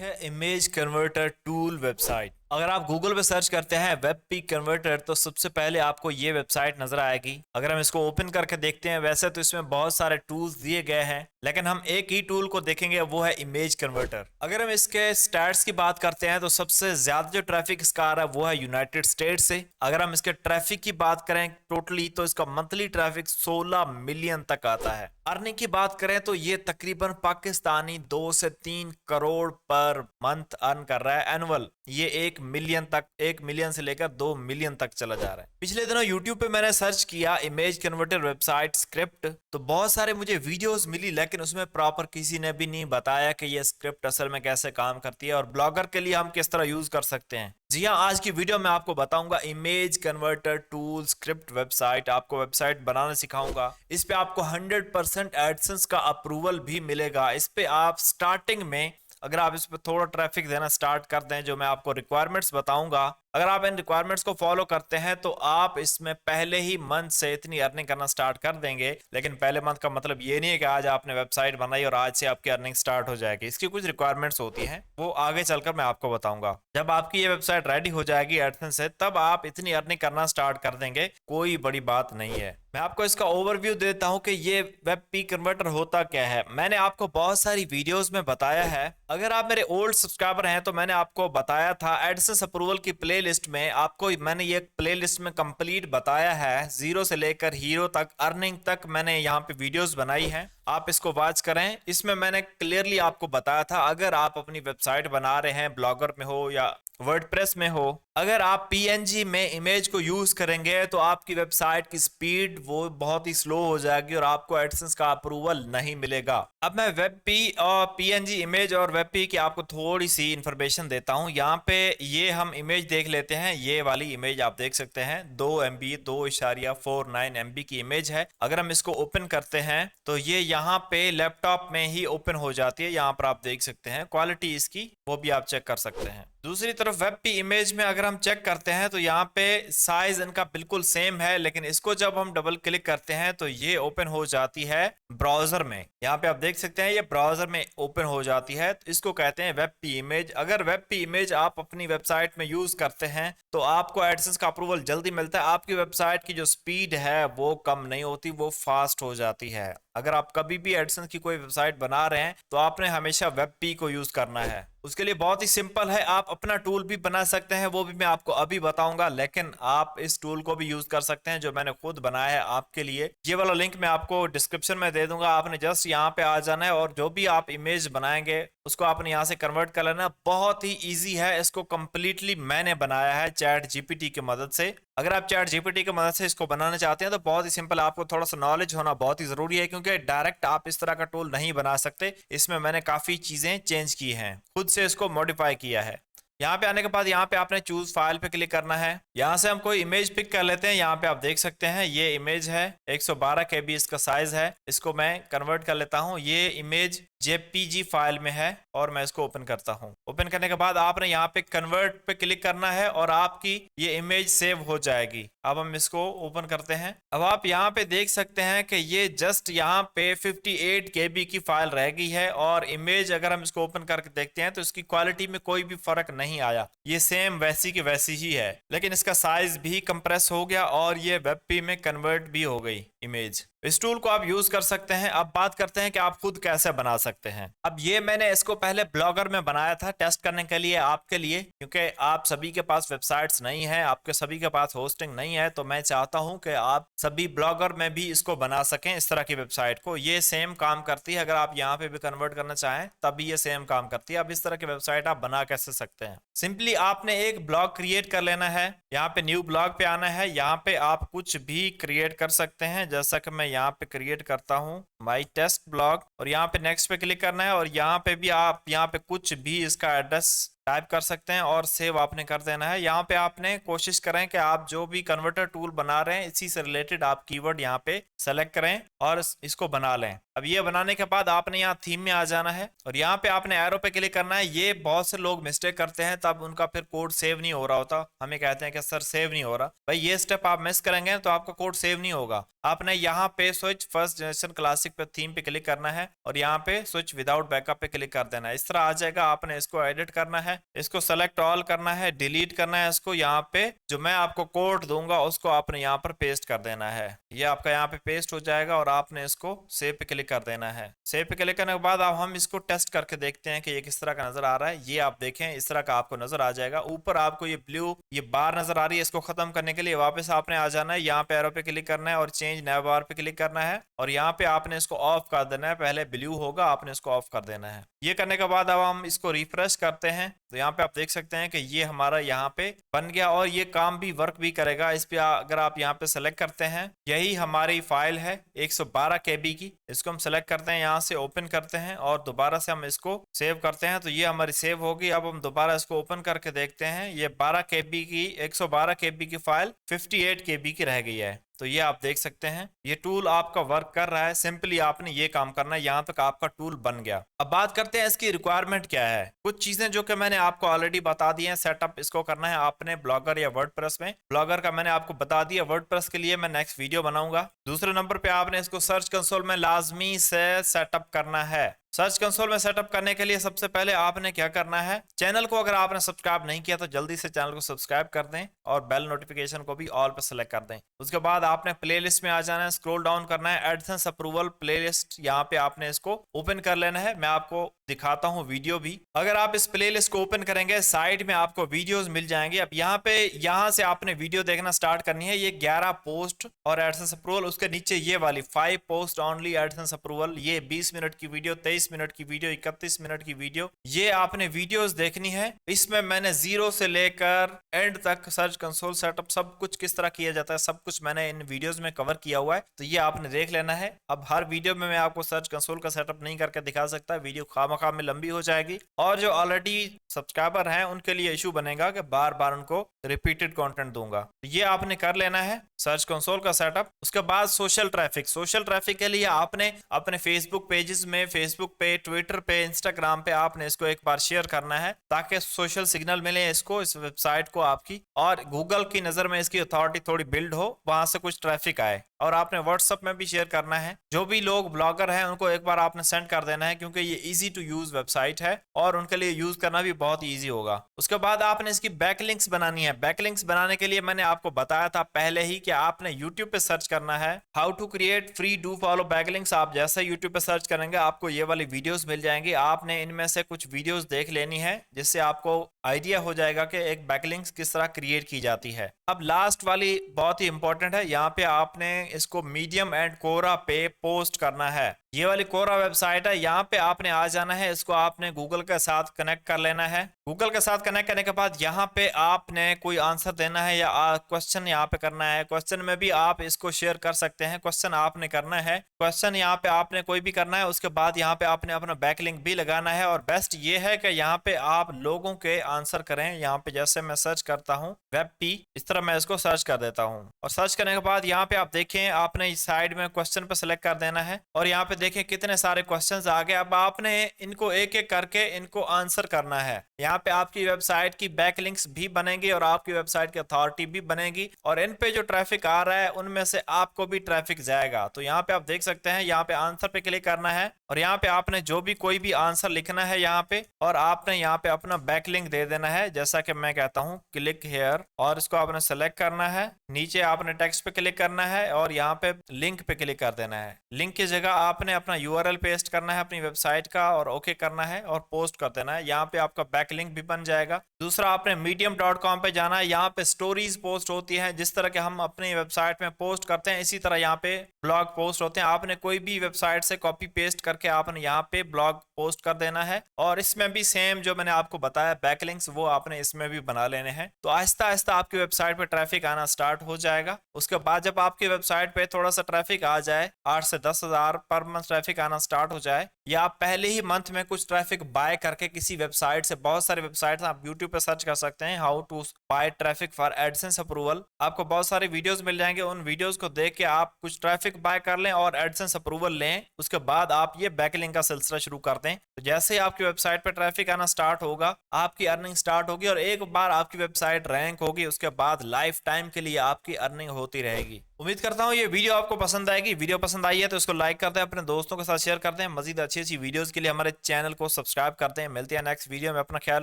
है image converter tool website. अगर आप गूगल पे सर्च करते हैं वेब पी कन्वर्टर तो सबसे पहले आपको ये वेबसाइट नजर आएगी। अगर हम इसको ओपन करके देखते हैं, वैसे तो इसमें बहुत सारे टूल्स दिए गए हैं, लेकिन हम एक ही टूल को देखेंगे, वो है इमेज कन्वर्टर। अगर हम इसके स्टैट्स की बात करते हैं तो सबसे ज्यादा जो ट्रैफिक इसका आ रहा है वो है यूनाइटेड स्टेट्स से। अगर हम इसके ट्रैफिक की बात करें टोटली, तो इसका मंथली ट्रैफिक 16 मिलियन तक आता है। अर्निंग की बात करें तो ये तकरीबन पाकिस्तानी 2 से 3 करोड़ पर मंथ अर्न कर रहा है एनुअल। ये 1 मिलियन तक, 1 मिलियन से लेकर 2 मिलियन तक चला जा रहा है। पिछले दिनों यूट्यूब पे मैंने सर्च किया इमेज कन्वर्टर वेबसाइट स्क्रिप्ट, तो बहुत सारे मुझे वीडियोस मिली, लेकिन उसमें प्रॉपर किसी ने भी नहीं बताया कि ये स्क्रिप्ट असल में कैसे काम करती है और ब्लॉगर के लिए हम किस तरह यूज कर सकते हैं। जी हाँ, आज की वीडियो में आपको बताऊंगा image converter tool script website. आपको वेबसाइट बनाना सिखाऊंगा। इस पे आपको 100% एडसेंस का अप्रूवल भी मिलेगा। इस पे आप स्टार्टिंग में, अगर आप इस पे थोड़ा ट्रैफिक देना स्टार्ट कर दें, जो मैं आपको रिक्वायरमेंट्स बताऊंगा, अगर आप इन रिक्वायरमेंट्स को फॉलो करते हैं तो आप इसमें पहले ही मंथ से इतनी अर्निंग करना स्टार्ट कर देंगे। लेकिन पहले मंथ का मतलब ये नहीं है कि आज आपने वेबसाइट बनाई और आज से आपकी अर्निंग स्टार्ट हो जाएगी। इसकी कुछ रिक्वायरमेंट्स होती हैं, वो आगे चलकर मैं आपको बताऊंगा। जब आपकी ये वेबसाइट रेडी हो जाएगी एडसेंस से, तब आप इतनी अर्निंग करना स्टार्ट कर देंगे। कोई बड़ी बात नहीं है। मैं आपको इसका ओवरव्यू देता हूं कि ये वेब पी कन्वर्टर होता क्या है। मैंने आपको बहुत सारी वीडियोस में बताया है। अगर आप मेरे ओल्ड सब्सक्राइबर हैं तो मैंने आपको बताया था एडसेंस अप्रूवल की प्लेलिस्ट में, आपको मैंने ये प्लेलिस्ट में कंप्लीट बताया है, जीरो से लेकर हीरो तक, अर्निंग तक मैंने यहाँ पे वीडियोस बनाई हैं। आप इसको वॉच करें। इसमें मैंने क्लियरली आपको बताया था, अगर आप अपनी वेबसाइट बना रहे हैं, ब्लॉगर में हो या वर्डप्रेस में हो, अगर आप पीएनजी में इमेज को यूज करेंगे तो आपकी वेबसाइट की स्पीड वो बहुत ही स्लो हो जाएगी और आपको एडसेंस का अप्रूवल नहीं मिलेगा। अब मैं वेब पी और पीएनजी इमेज और वेब पी की आपको थोड़ी सी इंफॉर्मेशन देता हूं। यहाँ पे ये हम इमेज देख लेते हैं। ये वाली इमेज आप देख सकते हैं, 2 MB 2.49 MB की इमेज है। अगर हम इसको ओपन करते हैं तो ये यहाँ पे लैपटॉप में ही ओपन हो जाती है। यहाँ पर आप देख सकते हैं क्वालिटी इसकी, वो भी आप चेक कर सकते हैं। दूसरी तरफ वेब पी इमेज में अगर हम चेक करते हैं तो यहाँ पे साइज इनका बिल्कुल सेम है, लेकिन इसको जब हम डबल क्लिक करते हैं तो ये ओपन हो जाती है ब्राउजर में। यहाँ पे आप देख सकते हैं ये ब्राउजर में ओपन हो जाती है, तो इसको कहते हैं वेब पी इमेज। अगर वेब पी इमेज आप अपनी वेबसाइट में यूज करते हैं तो आपको एडसेंस का अप्रूवल जल्दी मिलता है। आपकी वेबसाइट की जो स्पीड है वो कम नहीं होती, वो फास्ट हो जाती है। अगर आप कभी भी एडसेंस की कोई वेबसाइट बना रहे हैं तो आपने हमेशा वेब पी को यूज करना है। उसके लिए बहुत ही सिंपल है, आप अपना टूल भी बना सकते हैं, वो भी मैं आपको अभी बताऊंगा। लेकिन आप इस टूल को भी यूज कर सकते हैं जो मैंने खुद बनाया है आपके लिए। ये वाला लिंक मैं आपको डिस्क्रिप्शन में दे दूंगा। आपने जस्ट यहाँ पे आ जाना है और जो भी आप इमेज बनाएंगे उसको आपने यहाँ से कन्वर्ट कर लेना। बहुत ही ईजी है। इसको कंप्लीटली मैंने बनाया है चैट जीपीटी की मदद से। अगर आप चैट जीपीटी की मदद से इसको बनाना चाहते हैं तो बहुत ही सिंपल, आपको थोड़ा सा नॉलेज होना बहुत ही जरूरी है, क्योंकि डायरेक्ट आप इस तरह का टूल नहीं बना सकते। इसमें मैंने काफी चीजें चेंज की हैं, खुद से इसको मॉडिफाई किया है। यहाँ पे आने के बाद यहाँ पे आपने चूज फाइल पे क्लिक करना है। यहाँ से हम कोई इमेज पिक कर लेते हैं। यहाँ पे आप देख सकते हैं ये इमेज है, 112 KB इसका साइज है। इसको मैं कन्वर्ट कर लेता हूँ। ये इमेज जेपीजी फाइल में है और मैं इसको ओपन करता हूँ। ओपन करने के बाद आपने यहाँ पे कन्वर्ट पे क्लिक करना है और आपकी ये इमेज सेव हो जाएगी। अब हम इसको ओपन करते हैं। अब आप यहाँ पे देख सकते हैं कि ये जस्ट यहाँ पे 58 KB की फाइल रह गई है और इमेज अगर हम इसको ओपन करके देखते हैं तो इसकी क्वालिटी में कोई भी फर्क नहीं आया। ये सेम वैसी की वैसी ही है, लेकिन इसका साइज भी कंप्रेस हो गया और ये वेब पी में कन्वर्ट भी हो गई इमेज। इस टूल को आप यूज कर सकते हैं। अब बात करते हैं कि आप खुद कैसे बना सकते हैं। अब ये मैंने इसको पहले ब्लॉगर में बनाया था टेस्ट करने के लिए आपके लिए, क्योंकि आप सभी के पास वेबसाइट्स नहीं है, आपके सभी के पास होस्टिंग नहीं है, तो मैं चाहता हूं कि आप सभी ब्लॉगर में भी इसको बना सकें इस तरह की वेबसाइट को। ये सेम काम करती है। अगर आप यहाँ पे भी कन्वर्ट करना चाहें तभी ये सेम काम करती है। अब इस तरह की वेबसाइट आप बना कैसे सकते हैं? सिंपली आपने एक ब्लॉग क्रिएट कर लेना है। यहाँ पे न्यू ब्लॉग पे आना है। यहाँ पे आप कुछ भी क्रिएट कर सकते हैं, जैसा कि मैं यहाँ पे क्रिएट करता हूँ माई टेस्ट ब्लॉग, और यहाँ पे नेक्स्ट पे क्लिक करना है और यहाँ पे भी आप यहाँ पे कुछ भी इसका एड्रेस टाइप कर सकते हैं और सेव आपने कर देना है। यहाँ पे आपने कोशिश करें कि आप जो भी कन्वर्टर टूल बना रहे हैं इसी से रिलेटेड आप कीवर्ड यहाँ पे सेलेक्ट करें और इसको बना लें। अब ये बनाने के बाद आपने यहाँ थीम में आ जाना है और यहाँ पे आपने एरो पे क्लिक करना है। ये बहुत से लोग मिस्टेक करते हैं, तब उनका फिर कोड सेव नहीं हो रहा होता, हमें कहते हैं कि सर सेव नहीं हो रहा। भाई ये स्टेप आप मिस करेंगे तो आपका कोड सेव नहीं होगा। आपने यहाँ पे स्विच फर्स्ट जनरेशन क्लासिक पे थीम पे क्लिक करना है और यहाँ पे स्विच विदाउट बैकअप पे क्लिक कर देना है। इस तरह आ जाएगा। आपने इसको एडिट करना है, इसको सेलेक्ट ऑल करना है, डिलीट करना है इसको। यहाँ पे जो मैं आपको कोड दूंगा उसको आपने यहाँ पर पेस्ट कर देना है। ये आपका यहाँ पे पेस्ट हो जाएगा और आपने इसको सेव पे क्लिक कर देना है। सेव पे क्लिक करने के बाद अब हम इसको टेस्ट करके देखते हैं कि ये किस तरह का नजर आ रहा है। ये आप देखें इस तरह का आपको नजर आ जाएगा। ऊपर आपको ये ब्लू ये बार नजर आ रही है, इसको खत्म करने के लिए वापस आपने आ जाना है। यहाँ पे एरो पे क्लिक करना है और चेंज नया बार पे क्लिक करना है और यहाँ पे आपने इसको ऑफ कर देना है। पहले ब्लू होगा, आपने इसको ऑफ कर देना है। ये करने के बाद अब हम इसको रिफ्रेश करते हैं तो यहाँ पे आप देख सकते हैं कि ये हमारा यहाँ पे बन गया और ये काम भी वर्क भी करेगा। इस पे अगर आप यहाँ पे सेलेक्ट करते हैं, यही हमारी फाइल है 112 KB की। इसको हम सेलेक्ट करते हैं, यहाँ से ओपन करते हैं और दोबारा से हम इसको सेव करते हैं तो ये हमारी सेव होगी। अब हम दोबारा इसको ओपन करके देखते हैं। ये 12 KB की 112 KB की फाइल 58 KB की रह गई है। तो ये आप देख सकते हैं ये टूल आपका वर्क कर रहा है। सिंपली आपने ये काम करना है, यहाँ तक आपका टूल बन गया। अब बात करते हैं इसकी रिक्वायरमेंट क्या है। कुछ चीजें जो कि मैंने आपको ऑलरेडी बता दी हैं। सेटअप इसको करना है आपने ब्लॉगर या वर्डप्रेस में। ब्लॉगर का मैंने आपको बता दिया, वर्डप्रेस के लिए मैं नेक्स्ट वीडियो बनाऊंगा। दूसरे नंबर पे आपने इसको सर्च कंसोल में लाजमी से सेटअप करना है। सर्च कंसोल में सेटअप करने के लिए सबसे पहले आपने क्या करना है, चैनल को अगर आपने सब्सक्राइब नहीं किया तो जल्दी से चैनल को सब्सक्राइब कर दें और बेल नोटिफिकेशन को भी ऑल पर सेलेक्ट कर दें। उसके बाद आपने प्लेलिस्ट में आ जाना है, स्क्रॉल डाउन करना है, एडसेंस अप्रूवल प्लेलिस्ट, यहाँ पे आपने इसको ओपन कर लेना है। मैं आपको दिखाता हूँ वीडियो भी। अगर आप इस प्लेलिस्ट को ओपन करेंगे साइड में आपको वीडियोस मिल जाएंगे। अब यहाँ से आपने वीडियो देखना स्टार्ट करनी है। ये 11 पोस्ट और एडसेंस अप्रूवल, उसके नीचे ये वाली 5 पोस्ट ऑनली एडसेंस अप्रूवल, ये 20 मिनट की वीडियो, 23 मिनट की वीडियो, 31 मिनट की वीडियो, ये आपने वीडियोस देखनी है। इसमें मैंने 0 से लेकर एंड तक सर्च कंसोल सेटअप सब कुछ किस तरह किया जाता है सब कुछ मैंने इन वीडियोस में कवर किया हुआ है, तो ये आपने देख लेना है। अब हर वीडियो में मैं आपको सर्च कंसोल का सेटअप नहीं करके दिखा सकता, वीडियो खामखा में लंबी हो जाएगी और जो ऑलरेडी सब्सक्राइबर हैं उनके लिए इशू बनेगा कि बार बार उनको रिपीटेड कंटेंट दूंगा। तो ये आपने कर लेना है सर्च कंसोल का सेटअप। उसके बाद सोशल ट्रैफिक, सोशल ट्रैफिक के लिए आपने अपने फेसबुक पेजेस में, फेसबुक पे, ट्विटर पे, इंस्टाग्राम पे आपने इसको एक बार शेयर करना है ताकि सोशल सिग्नल मिले इसको, इस वेबसाइट को आपकी, और गूगल की नजर में इसकी अथॉरिटी थोड़ी बिल्ड हो, वहां से कुछ ट्रैफिक आए। और आपने व्हाट्सएप में भी शेयर करना है। जो भी लोग ब्लॉगर हैं उनको एक बार आपने सेंड कर देना है क्योंकि ये इजी टू यूज वेबसाइट है और उनके लिए यूज करना भी बहुत इजी होगा। उसके बाद आपने इसकी बैकलिंक्स बनानी है। बैकलिंक्स बनाने के लिए मैंने आपको बताया था पहले ही कि आपने यूट्यूब पे सर्च करना है how to create free do follow backlinks. आप जैसे यूट्यूब पे सर्च करेंगे आपको ये वाली वीडियोस मिल जाएंगी। आपने इनमें से कुछ वीडियोस देख लेनी है जिससे आपको आइडिया हो जाएगा कि एक बैकलिंक्स किस तरह क्रिएट की जाती है। अब लास्ट वाली बहुत ही इंपॉर्टेंट है, यहाँ पे आपने इसको मीडियम एंड कोरा पे पोस्ट करना है। ये वाली कोरा वेबसाइट है, यहाँ पे आपने आ जाना है, इसको आपने गूगल के साथ कनेक्ट कर लेना है। गूगल के साथ कनेक्ट करने के बाद यहाँ पे आपने कोई आंसर देना है या क्वेश्चन यहाँ पे करना है। क्वेश्चन में भी आप इसको शेयर कर सकते हैं। क्वेश्चन आपने करना है, क्वेश्चन यहाँ पे आपने कोई भी करना है। उसके बाद यहाँ पे आपने अपना बैकलिंक भी लगाना है और बेस्ट ये है कि यहाँ पे आप लोगों के आंसर करें। यहाँ पे जैसे मैं सर्च करता हूँ वेबपी, इस तरह मैं इसको सर्च कर देता हूँ और सर्च करने के बाद यहाँ पे आप देखें आपने इस साइड में क्वेश्चन पे सेलेक्ट कर देना है और यहाँ पे देखें कितने सारे क्वेश्चंस आ गए। अब आपने इनको एक एक करके इनको आंसर करना है। यहाँ पे आपकी वेबसाइट की बैकलिंक्स भी बनेंगी और आपकी वेबसाइट की अथॉरिटी भी बनेगी और इन पे जो ट्रैफिक आ रहा है उनमें से आपको भी ट्रैफिक जाएगा। तो यहाँ पे आप देख सकते हैं, यहाँ पे आंसर पे क्लिक करना है और यहाँ पे आपने जो भी कोई भी आंसर लिखना है यहाँ पे और आपने यहाँ पे अपना बैकलिंक दे देना है। जैसा कि मैं कहता हूँ क्लिक हेयर और इसको आपने सेलेक्ट करना है। नीचे आपने टेक्स्ट पे क्लिक करना है और यहाँ पे लिंक पे क्लिक कर देना है। लिंक की जगह आपने अपना URL पेस्ट करना है अपनी वेबसाइट का और ओके करना है और पोस्ट कर देना है। यहाँ पे आपका बैकलिंक भी बन जाएगा। दूसरा आपने medium.com पे जाना है। यहाँ पे स्टोरीज पोस्ट होती हैं, जिस तरह के हम अपनी वेबसाइट में पोस्ट करते हैं इसी तरह यहाँ पे ब्लॉग पोस्ट होते हैं। आपने कोई भी वेबसाइट से कॉपी पेस्ट करके आपने यहाँ पे ब्लॉग पोस्ट कर देना है और इसमें भी सेम जो मैंने आपको बताया बैकलिंक्स वो आपने इसमें भी बना लेने हैं। तो आहिस्ता आहिस्ता आपकी वेबसाइट पे ट्रैफिक आना स्टार्ट हो जाएगा। उसके बाद जब आपकी वेबसाइट पे थोड़ा सा ट्रैफिक आ जाए, 8 से 10 हज़ार पर मंथ ट्रैफिक आना स्टार्ट हो जाए, या आप पहले ही मंथ में कुछ ट्रैफिक बाय करके किसी वेबसाइट से, बहुत सारे वेबसाइट्स आप यूट्यूब पे सर्च कर सकते हैं how to buy traffic for AdSense approval. आपको बहुत सारे वीडियोस मिल जाएंगे, उन वीडियोस को देख के आप कुछ ट्रैफिक बाय कर लें और एडसेंस अप्रूवल लें। उसके बाद आप ये बैकलिंक का सिलसिला शुरू कर दें। तो जैसे ही आपकी वेबसाइट पे ट्रैफिक आना स्टार्ट होगा, आपकी अर्निंग स्टार्ट होगी और एक बार आपकी वेबसाइट रैंक होगी, उसके बाद लाइफ टाइम के लिए आपकी अर्निंग होती रहेगी। उम्मीद करता हूँ ये वीडियो आपको पसंद आएगी। वीडियो पसंद आई है तो इसको लाइक कर दें, अपने दोस्तों के साथ शेयर कर दें। मजीद अच्छी अच्छी वीडियोस के लिए हमारे चैनल को सब्सक्राइब करते हैं। मिलते हैं नेक्स्ट वीडियो में, अपना ख्याल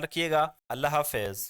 रखिएगा। अल्लाह हाफिज।